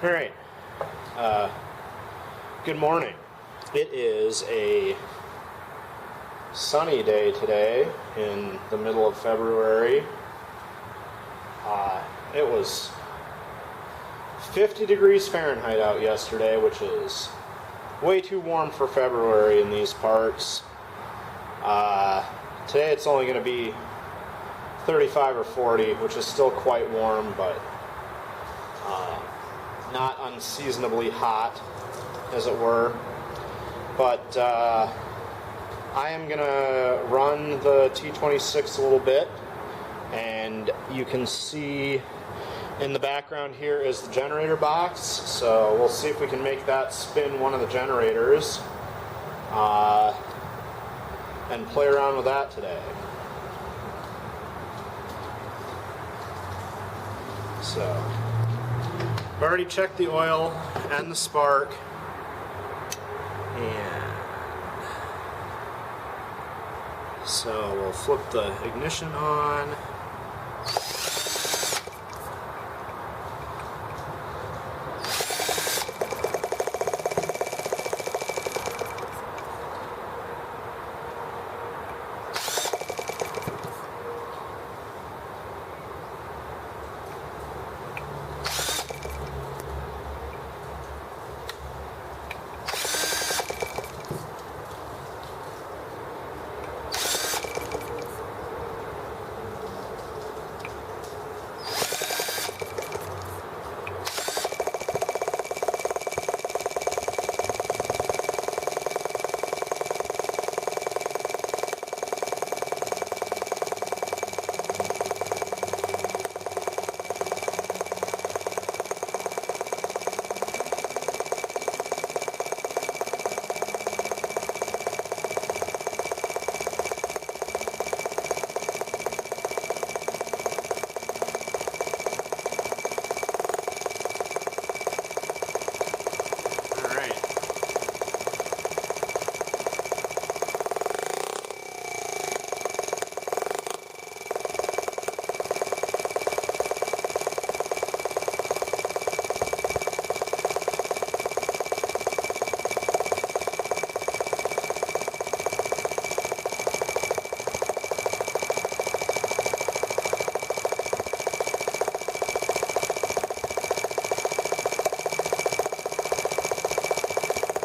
All right. Good morning. It is a sunny day today in the middle of February. It was 50 degrees Fahrenheit out yesterday, which is way too warm for February in these parts. Today it's only going to be 35 or 40, which is still quite warm, but not unseasonably hot, as it were. But I am going to run the T26 a little bit, and you can see in the background here is the generator box, so we'll see if we can make that spin one of the generators and play around with that today. So, I've already checked the oil and the spark, and so we'll flip the ignition on.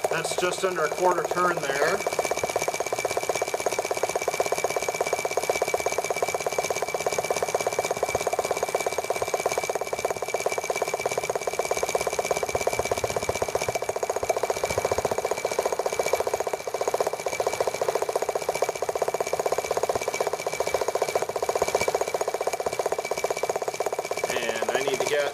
That's just under a quarter turn there. And I need to get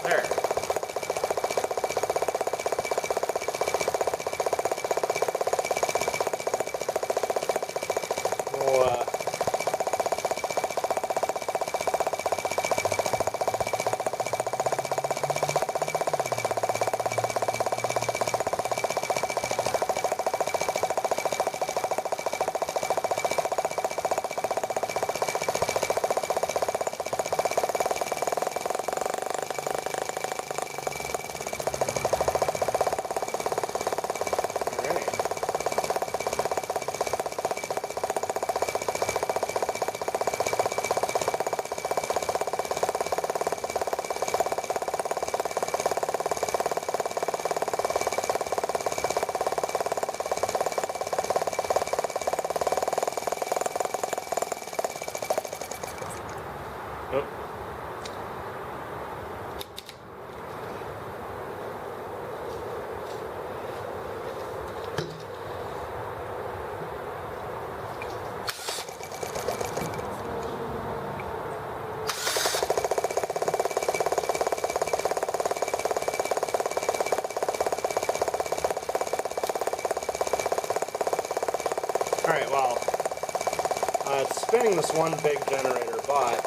there. We'll, Alright, well, it's spinning this one big generator, but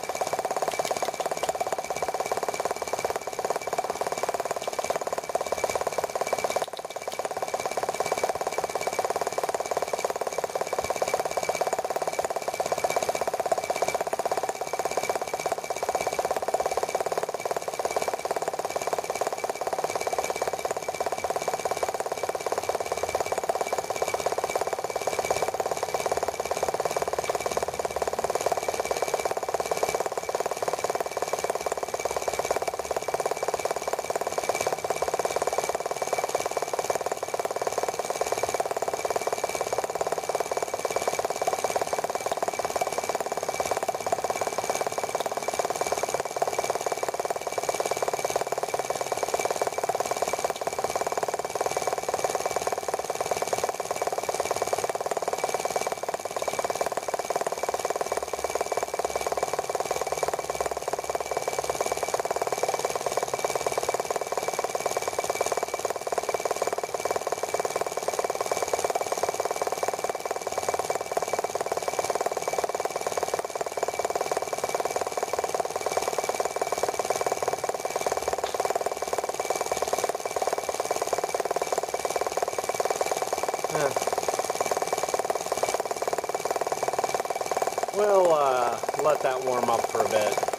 We'll let that warm up for a bit.